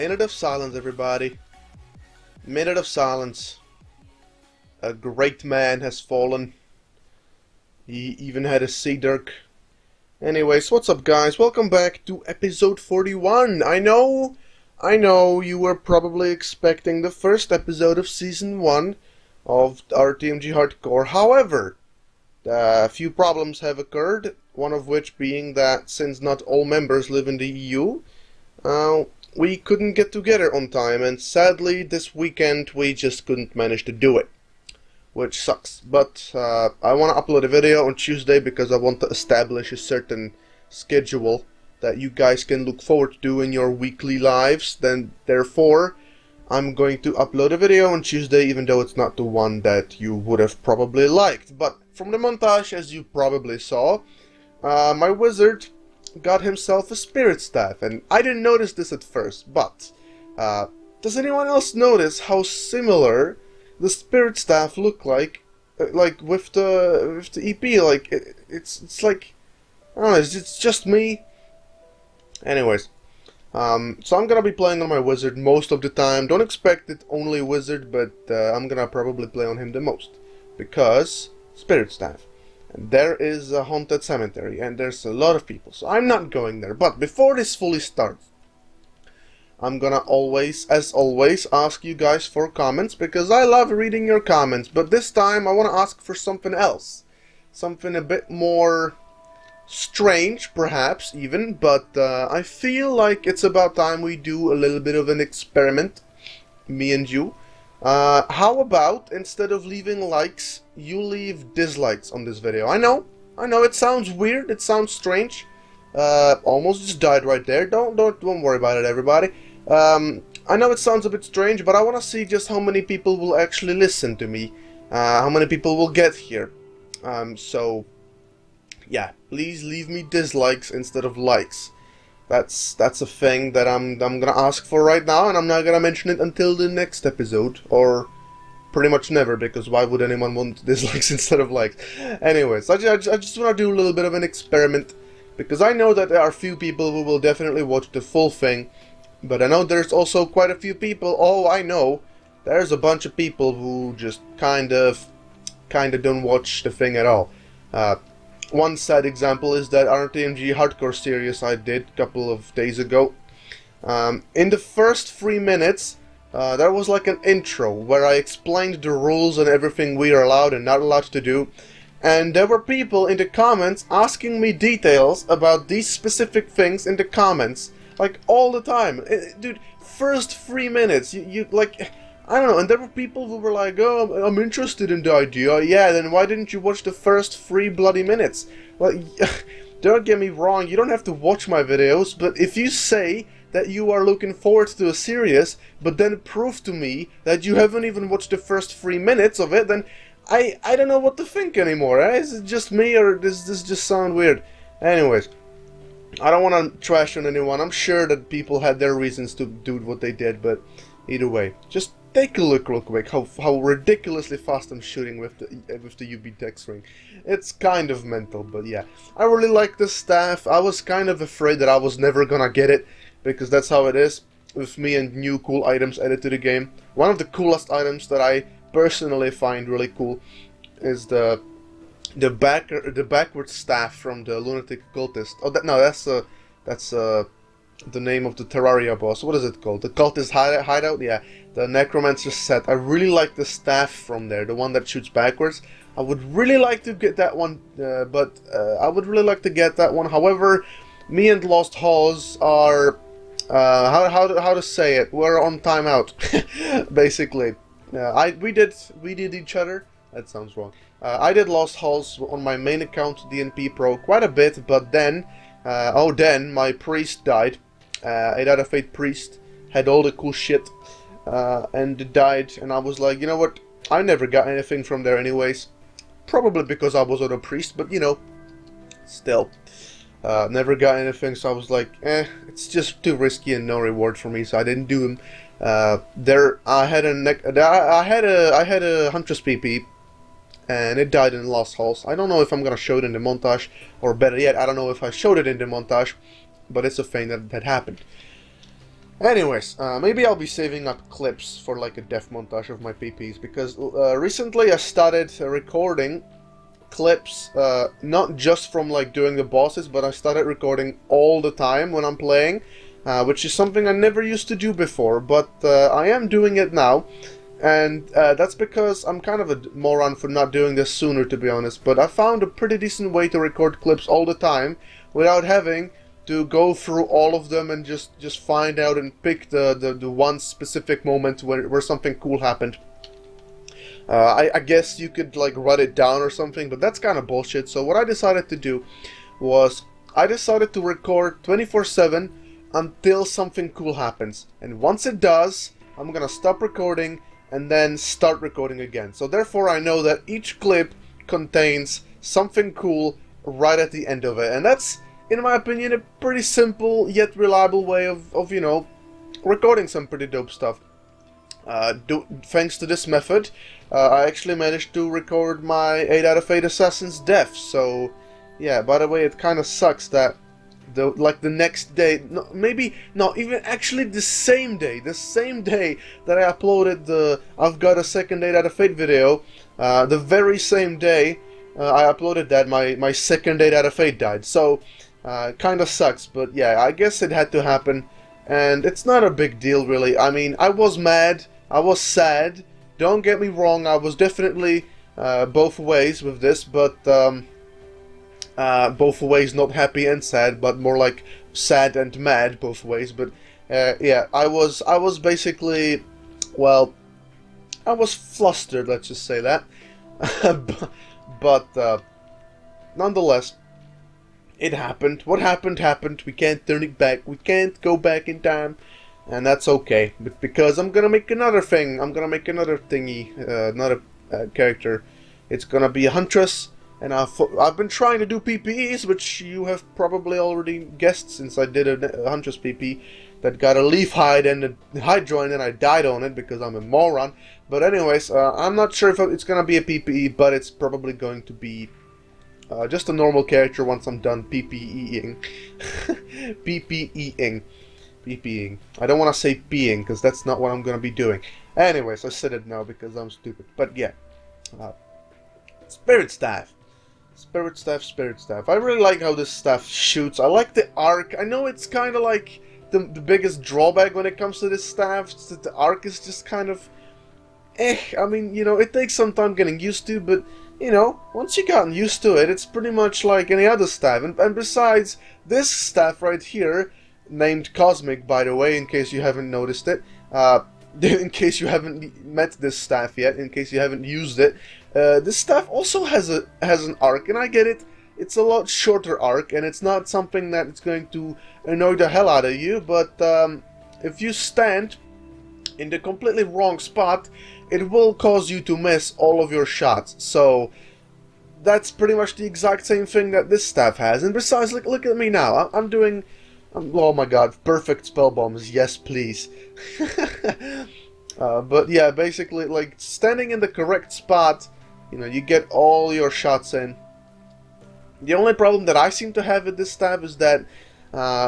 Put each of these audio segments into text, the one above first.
Minute of silence, everybody. Minute of silence. A great man has fallen. He even had a Cdirk. Anyways, what's up guys? Welcome back to episode 41. I know you were probably expecting the first episode of season 1 of RotMG HARDCORE. However, a few problems have occurred, one of which being that since not all members live in the EU, we couldn't get together on time, and sadly this weekend we just couldn't manage to do it, which sucks. But I want to upload a video on Tuesday because I want to establish a certain schedule that you guys can look forward to in your weekly lives. Then therefore I'm going to upload a video on Tuesday, even though it's not the one that you would have probably liked. But from the montage, as you probably saw, my wizard got himself a spirit staff, and I didn't notice this at first, but does anyone else notice how similar the spirit staff look like with the EP? Like it's like, I don't know, it's just me. Anyways, so I'm gonna be playing on my wizard most of the time. Don't expect it only wizard, but I'm gonna probably play on him the most because spirit staff. And there is a haunted cemetery, and there's a lot of people, so I'm not going there. But before this fully starts, I'm gonna as always, ask you guys for comments, because I love reading your comments. But this time I want to ask for something else, something a bit more strange, perhaps even. But I feel like it's about time we do a little bit of an experiment, me and you. How about, instead of leaving likes, you leave dislikes on this video? I know, it sounds weird, it sounds strange. Almost just died right there. Don't worry about it, everybody. I know it sounds a bit strange, but I want to see just how many people will actually listen to me. How many people will get here. So, yeah, please leave me dislikes instead of likes. That's a thing that I'm gonna ask for right now, and I'm not gonna mention it until the next episode, or pretty much never, because why would anyone want dislikes instead of likes? Anyways, I just want to do a little bit of an experiment, because I know that there are a few people who will definitely watch the full thing, but I know there's also quite a few people. Oh, I know, there's a bunch of people who just kind of don't watch the thing at all. One sad example is that RotMG HARDCORE series I did a couple of days ago. In the first 3 minutes, there was like an intro where I explained the rules and everything we are allowed and not allowed to do. And there were people in the comments asking me details about these specific things in the comments, like all the time. Dude, first 3 minutes, you like, I don't know, and there were people who were like, oh, I'm interested in the idea. Yeah, then why didn't you watch the first 3 bloody minutes? Well, don't get me wrong, you don't have to watch my videos, but if you say that you are looking forward to a series, but then prove to me that you haven't even watched the first 3 minutes of it, then I don't know what to think anymore. Is it just me, or does this just sound weird? Anyways, I don't want to trash on anyone. I'm sure that people had their reasons to do what they did, but either way, just take a look real quick how ridiculously fast I'm shooting with the UB text ring. It's kind of mental, but yeah. I really like the staff. I was kind of afraid that I was never gonna get it, because that's how it is with me and new cool items added to the game. One of the coolest items that I personally find really cool is the backward staff from the lunatic cultist. Oh, that's the name of the Terraria boss. What is it called? The cultist hideout? Yeah, the necromancer set. I really like the staff from there, the one that shoots backwards. I would really like to get that one, However, me and Lost Halls are how to say it? We're on timeout, basically. We did each other. That sounds wrong. I did Lost Halls on my main account, DNP Pro, quite a bit, but then, then my priest died. 8 out of 8 priest, had all the cool shit, and died, and I was like, you know what, I never got anything from there anyways, probably because I was on a priest, but you know, still, never got anything, so I was like, it's just too risky and no reward for me, so I didn't do them. I had a Huntress PP, and it died in Lost Halls. I don't know if I'm gonna show it in the montage, or better yet, I don't know if I showed it in the montage, but it's a thing that happened. Anyways, maybe I'll be saving up clips for like a death montage of my PPs, because recently I started recording clips, not just from like doing the bosses, but I started recording all the time when I'm playing, which is something I never used to do before, but I am doing it now, and that's because I'm kind of a moron for not doing this sooner, to be honest, but I found a pretty decent way to record clips all the time without having to go through all of them and just find out and pick the one specific moment where something cool happened. I guess you could like write it down or something, but that's kind of bullshit. So what I decided to do was I decided to record 24/7 until something cool happens, and once it does, I'm gonna stop recording and then start recording again. So therefore I know that each clip contains something cool right at the end of it, and that's, in my opinion, a pretty simple yet reliable way of you know, recording some pretty dope stuff. Thanks to this method, I actually managed to record my 8 out of 8 assassins' deaths. So, yeah, by the way, it kind of sucks that the next day, no, maybe not even actually the same day that I uploaded the I've got a second 8 out of 8 video, the very same day I uploaded that, my second 8 out of 8 died. So, kind of sucks, but yeah, I guess it had to happen, and it's not a big deal really. I mean, I was mad, I was sad, don't get me wrong, I was definitely both ways with this, but both ways, not happy and sad, but more like sad and mad both ways. But yeah, I was basically, well, I was flustered, let's just say that. but nonetheless, it happened. What happened happened. We can't turn it back. We can't go back in time, and that's okay. But because I'm gonna make another thing, I'm gonna make another thingy, another character. It's gonna be a huntress, and I've been trying to do PPEs, which you have probably already guessed, since I did a huntress PP that got a leaf hide and a hide joint, and I died on it because I'm a moron. But anyways, I'm not sure if it's gonna be a PPE, but it's probably going to be just a normal character once I'm done PPEing. PPEing. I don't want to say peeing, because that's not what I'm going to be doing. Anyways, I said it now because I'm stupid. But yeah. Spirit Staff. Spirit Staff. I really like how this staff shoots. I like the arc. I know it's kind of like the biggest drawback when it comes to this staff. It's that the arc is just kind of I mean, you know, it takes some time getting used to, but you know, once you gotten used to it, it's pretty much like any other staff. And besides, this staff right here, named Cosmic, by the way, in case you haven't noticed it, in case you haven't met this staff yet, in case you haven't used it, this staff also has an arc, and I get it. It's a lot shorter arc, and it's not something that it's going to annoy the hell out of you, but if you stand in the completely wrong spot, it will cause you to miss all of your shots. So that's pretty much the exact same thing that this staff has. And besides, look at me now. I'm doing, oh my god, perfect spell bombs. Yes, please. But yeah, basically, like, standing in the correct spot, you know, you get all your shots in. The only problem that I seem to have with this staff is that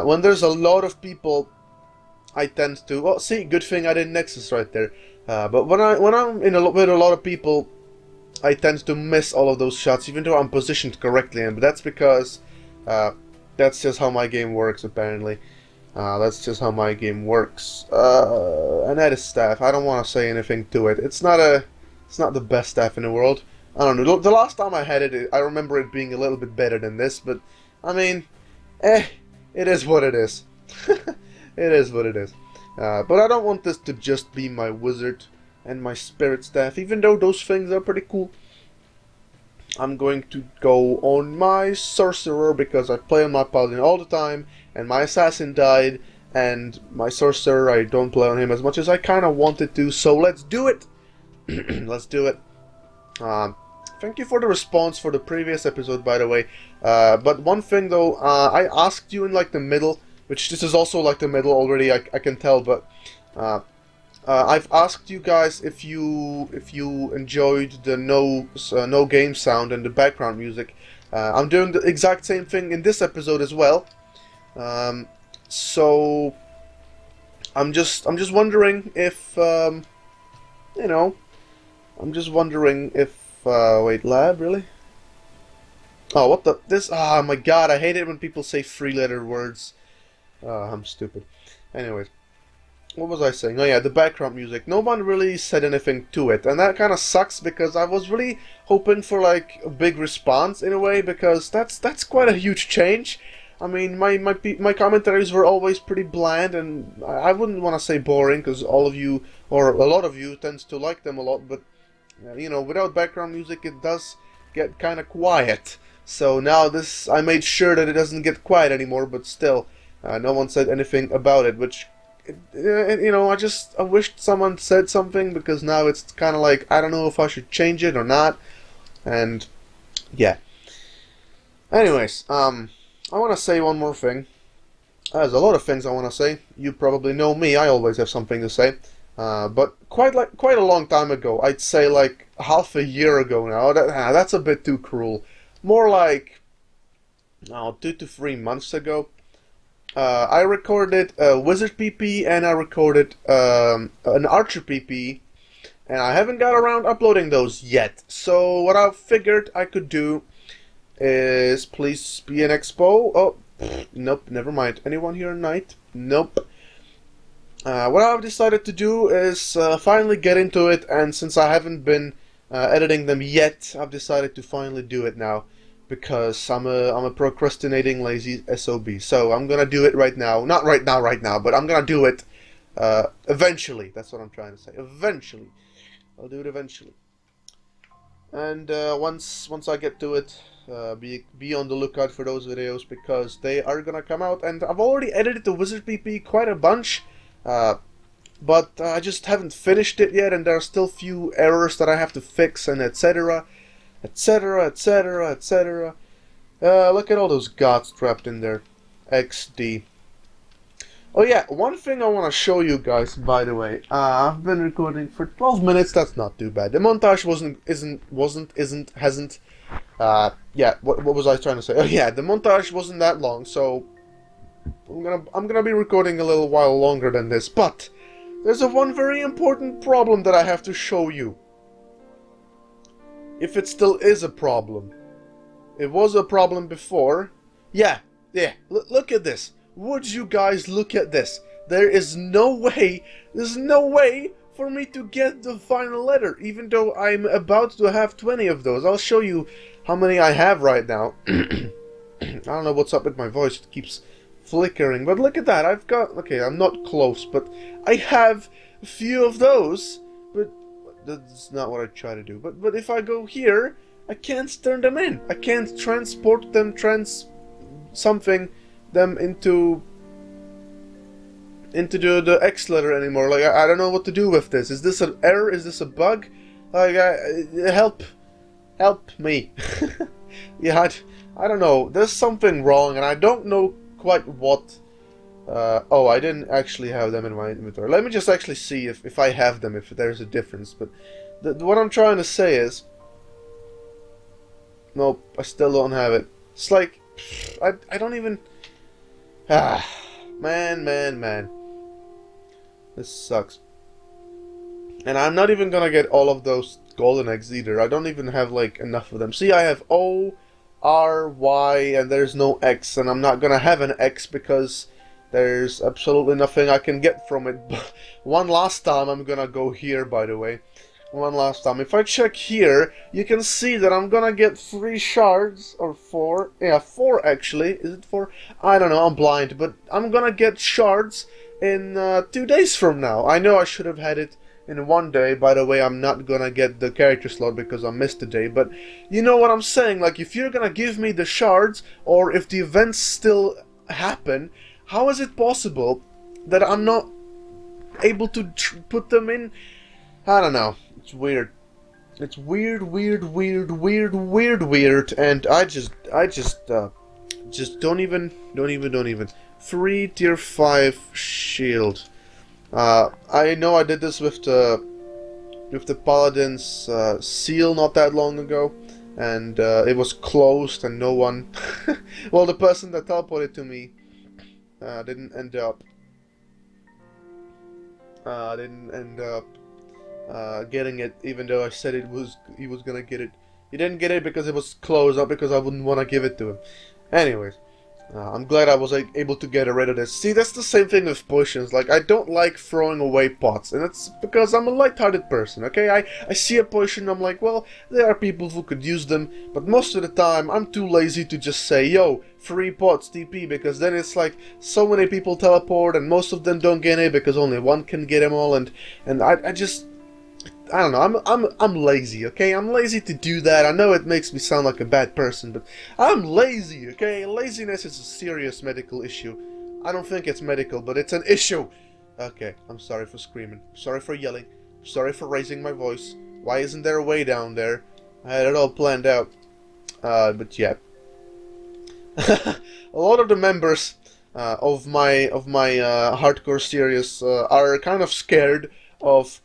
when there's a lot of people, I tend to, well, see, good thing I did Nexus right there. But when I'm with a lot of people, I tend to miss all of those shots, even though I'm positioned correctly. And that's because that's just how my game works, apparently. That's just how my game works. And that is staff. I don't want to say anything to it. It's not the best staff in the world. I don't know. The last time I had it, I remember it being a little bit better than this. But I mean, it is what it is. It is what it is. But I don't want this to just be my wizard and my spirit staff, even though those things are pretty cool. I'm going to go on my sorcerer, because I play on my paladin all the time, and my assassin died, and my sorcerer, I don't play on him as much as I kind of wanted to, so let's do it! Let's do it. Thank you for the response for the previous episode, by the way. But one thing though, I asked you in like the middle, which this is also like the middle already, I can tell, but I've asked you guys if you enjoyed the no game sound and the background music. I'm doing the exact same thing in this episode as well. So I'm just wondering if you know, I'm just wondering if wait, lab, really? Oh, what the this? Oh my god, I hate it when people say three-letter words. I'm stupid. Anyways, what was I saying? Oh yeah, the background music. No one really said anything to it, and that kind of sucks because I was really hoping for like a big response in a way, because that's quite a huge change. I mean, my commentaries were always pretty bland, and I wouldn't want to say boring because all of you or a lot of you tends to like them a lot, but you know, without background music, it does get kind of quiet. So now this, I made sure that it doesn't get quiet anymore, but still, no one said anything about it, which. You know, I wished someone said something, because now it's kind of like, I don't know if I should change it or not, and yeah. Anyways, I want to say one more thing. There's a lot of things I want to say. You probably know me, I always have something to say. But quite a long time ago, I'd say like half a year ago now, that's a bit too cruel. More like, 2 to 3 months ago. I recorded a Wizard PP and I recorded an Archer PP, and I haven't got around uploading those yet. So what I figured I could do is, please be an expo. Oh, nope, never mind. Anyone here at night? Nope. What I've decided to do is finally get into it, and since I haven't been editing them yet, I've decided to finally do it now. Because I'm a procrastinating lazy SOB. So I'm gonna do it right now. Not right now, but I'm gonna do it eventually. That's what I'm trying to say. Eventually. I'll do it eventually. And once I get to it, be on the lookout for those videos, because they are gonna come out. And I've already edited the Wizard PP quite a bunch, but I just haven't finished it yet, and there are still few errors that I have to fix, and etc. Etc, etc, etc. Look at all those gods trapped in there. XD. Oh yeah, one thing I want to show you guys, by the way. I've been recording for 12 minutes. That's not too bad. The montage hasn't. Yeah. What was I trying to say? Oh yeah, the montage wasn't that long, so I'm gonna be recording a little while longer than this. But there's one very important problem that I have to show you. If it still is a problem. It was a problem before. Yeah. Look at this. Would you guys look at this? There's no way for me to get the final letter, even though I'm about to have 20 of those. I'll show you how many I have right now. I don't know what's up with my voice. It keeps flickering. But look at that. I've got... Okay, I'm not close, but I have a few of those. But that's not what I try to do. But if I go here, I can't turn them in. I can't transport them, them into the X letter anymore. Like I don't know what to do with this. Is this an error? Is this a bug? Like help me. Yeah, I don't know. There's something wrong, and I don't know quite what. Oh, I didn't actually have them in my inventory. Let me just actually see if I have them, if there's a difference. But what I'm trying to say is... Nope, I still don't have it. It's like... I don't even... Man. This sucks. And I'm not even gonna get all of those golden eggs either. I don't even have, like, enough of them. See, I have O, R, Y, and there's no X. And I'm not gonna have an X because... There's absolutely nothing I can get from it. One last time, I'm gonna go here, by the way. One last time. If I check here, you can see that I'm gonna get 3 shards, or 4. Yeah, 4 actually. Is it 4? I don't know, I'm blind. But I'm gonna get shards in 2 days from now. I know I should have had it in 1 day. By the way, I'm not gonna get the character slot because I missed a day. But you know what I'm saying? Like, if you're gonna give me the shards, or if the events still happen... How is it possible that I'm not able to put them in? I don't know. It's weird. It's weird, and I just don't even. 3 tier 5 shield. I know I did this with the Paladin's seal not that long ago, and it was closed and no one. Well, the person that teleported to me didn't end up I didn't end up getting it, even though I said he was gonna get it. He didn't get it because it was closed, not because I wouldn't want to give it to him. Anyways, I'm glad I was able to get rid of this. See, that's the same thing with potions. Like, I don't like throwing away pots, and it's because I'm a light-hearted person, okay? I see a potion, I'm like, well, there are people who could use them, but most of the time, I'm too lazy to just say, yo, 3 pots TP, because then it's like, so many people teleport, and most of them don't get it, because only one can get them all, and I just... I don't know, I'm lazy, okay? I'm lazy to do that. I know it makes me sound like a bad person, but I'm lazy, okay? Laziness is a serious medical issue. I don't think it's medical, but it's an issue. Okay, I'm sorry for screaming. Sorry for yelling. Sorry for raising my voice. Why isn't there a way down there? I had it all planned out. But yeah. A lot of the members of my hardcore series are kind of scared of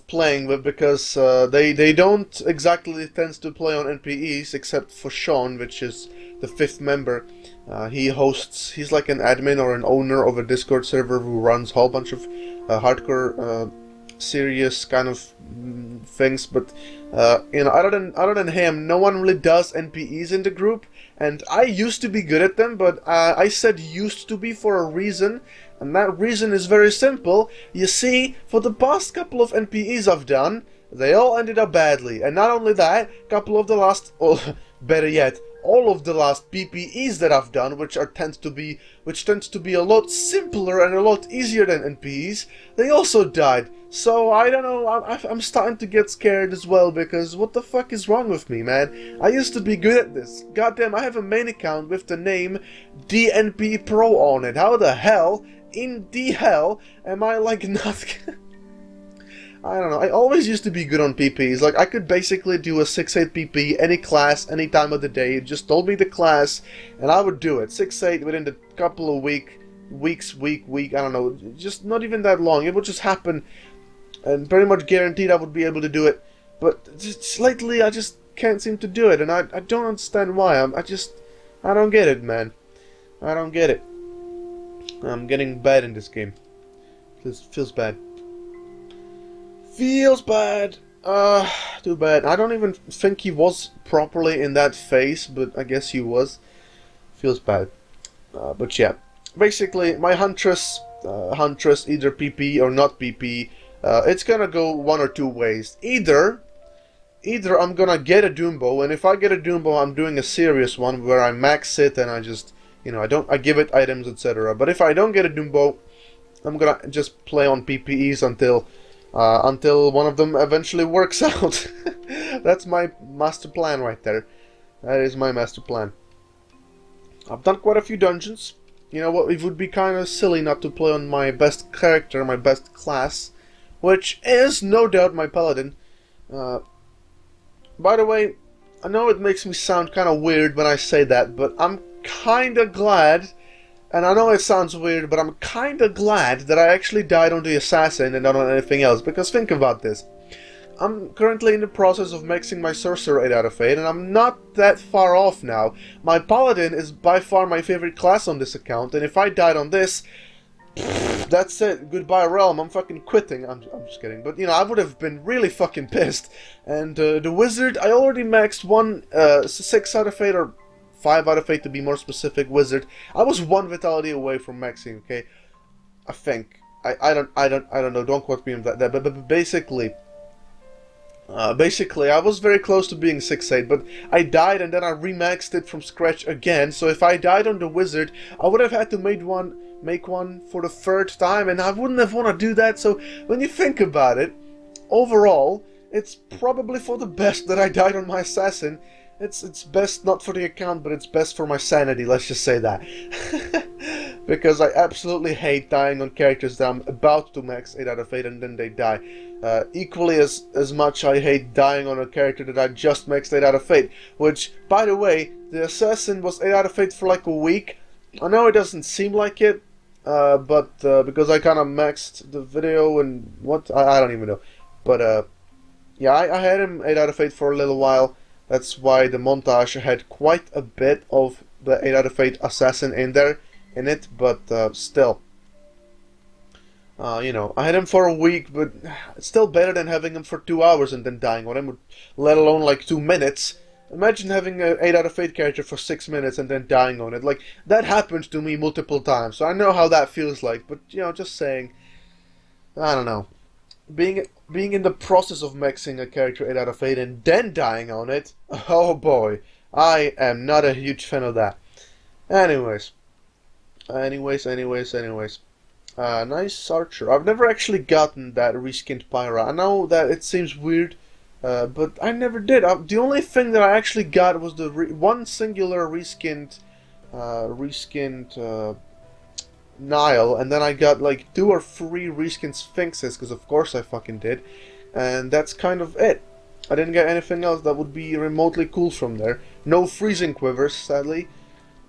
playing with, because they don't exactly tend to play on NPEs, except for Sean, which is the 5th member. He's like an admin or an owner of a Discord server who runs a whole bunch of hardcore serious kind of things, but you know, other than him, no one really does NPEs in the group, and I used to be good at them, but I said used to be for a reason, and that reason is very simple. You see, for the past couple of NPEs I've done, they all ended up badly, and not only that, couple of the last, or better yet, all of the last PPEs that I've done, which tends to be a lot simpler and a lot easier than NPEs, they also died. So I don't know, I'm starting to get scared as well, because what the fuck is wrong with me, man? I used to be good at this. Goddamn, I have a main account with the name DNP Pro on it. How the hell, in the hell, am I like not... I don't know, I always used to be good on PPs. Like, I could basically do a 6-8 PP, any class, any time of the day. It just told me the class, and I would do it. 6-8 within the couple of week, I don't know, just not even that long. It would just happen, and pretty much guaranteed I would be able to do it. But just lately, I just can't seem to do it, and I don't understand why. I don't get it, man. I don't get it. I'm getting bad in this game. This feels bad. Feels bad. Too bad. I don't even think he was properly in that phase, but I guess he was. Feels bad. But yeah. Basically, my Huntress, either PP or not PP, it's gonna go one or two ways. Either I'm gonna get a Doombo, and if I get a Doombo, I'm doing a serious one where I max it and I just, you know, I give it items, etc. But if I don't get a Doombo, I'm gonna just play on PPEs until one of them eventually works out. That's my master plan right there. That is my master plan. I've done quite a few dungeons. You know what, it would be kind of silly not to play on my best character, my best class, which is no doubt my Paladin. By the way, I know it makes me sound kind of weird when I say that, but I'm kind of glad, and I know it sounds weird, but I'm kinda glad that I actually died on the Assassin and not on anything else, because think about this. I'm currently in the process of maxing my Sorcerer 8 out of 8, and I'm not that far off now. My Paladin is by far my favorite class on this account, and if I died on this, that's it. Goodbye Realm, I'm fucking quitting. I'm just kidding, but you know, I would have been really fucking pissed. And the Wizard, I already maxed one 6 out of 8, or 5 out of 8 to be more specific, Wizard. I was 1 vitality away from maxing, okay? I think. I don't know, don't quote me on that, but basically, I was very close to being 6-8, but I died and then I remaxed it from scratch again, so if I died on the Wizard, I would have had to make one for the 3rd time, and I wouldn't have want to do that, so when you think about it, overall, it's probably for the best that I died on my Assassin. It's best not for the account, but it's best for my sanity, let's just say that. Because I absolutely hate dying on characters that I'm about to max 8 out of 8 and then they die. Equally as much I hate dying on a character that I just maxed 8 out of 8. Which, by the way, the Assassin was 8 out of 8 for like a week. I know it doesn't seem like it, but because I kind of maxed the video and what, I don't even know. But yeah, I had him 8 out of 8 for a little while. That's why the montage had quite a bit of the 8 out of 8 Assassin in it, but still. You know, I had him for a week, but it's still better than having him for 2 hours and then dying on him, let alone like 2 minutes. Imagine having an 8 out of 8 character for 6 minutes and then dying on it. Like, that happened to me multiple times, so I know how that feels like, but, you know, just saying, I don't know. Being in the process of maxing a character 8 out of 8 and then dying on it, oh boy, I am not a huge fan of that. Anyways. Nice archer. I've never actually gotten that reskinned Pyra. I know that it seems weird, but I never did. The only thing that I actually got was the one singular reskinned Nile, and then I got like 2 or 3 reskinned Sphinxes, because of course I fucking did, and that's kind of it. I didn't get anything else that would be remotely cool from there. No freezing quivers, sadly.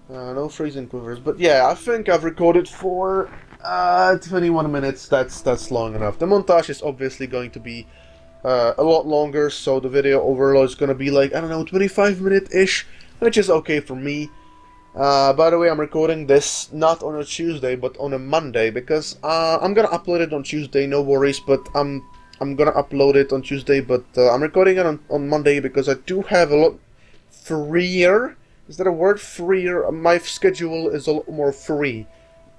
No freezing quivers, but yeah, I think I've recorded for 21 minutes. That's long enough. The montage is obviously going to be a lot longer, so the video overall is going to be like, I don't know, 25-minute-ish, which is okay for me. By the way, I'm recording this not on a Tuesday, but on a Monday, because I'm gonna upload it on Tuesday, no worries, but I'm gonna upload it on Tuesday, but I'm recording it on Monday because I do have a lot freer. Is that a word? Freer? My schedule is a lot more free.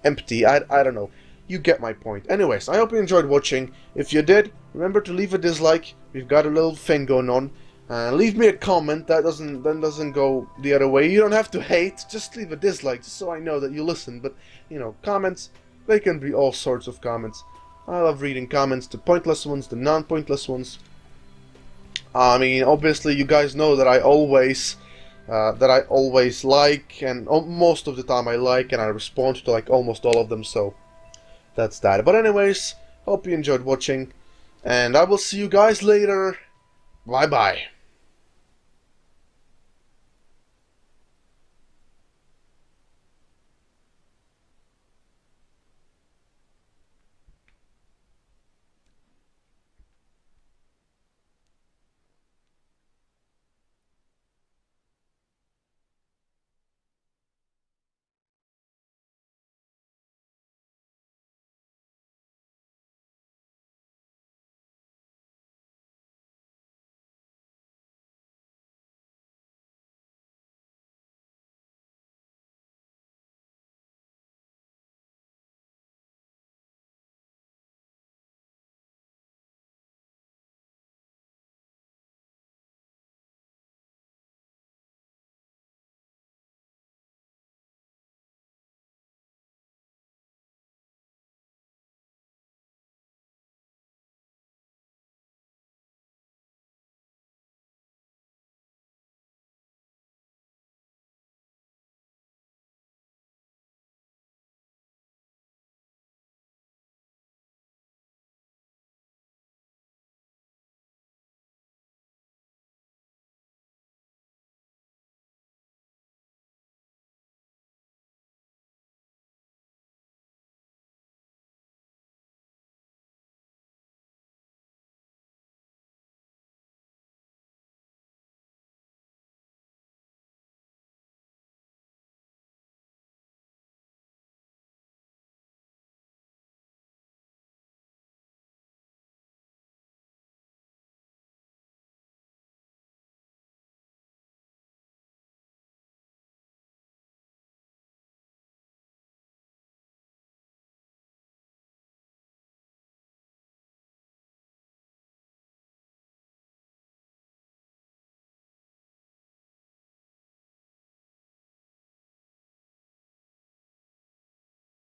Empty. I don't know. You get my point. Anyways, I hope you enjoyed watching. If you did, remember to leave a dislike. We've got a little thing going on. Leave me a comment. That doesn't go the other way. You don't have to hate. Just leave a dislike, just so I know that you listen. But, you know, comments, they can be all sorts of comments. I love reading comments, the pointless ones, the non-pointless ones. I mean, obviously, you guys know that I always like, and most of the time I like, and I respond to like almost all of them, so that's that. But anyways, hope you enjoyed watching, and I will see you guys later. Bye bye.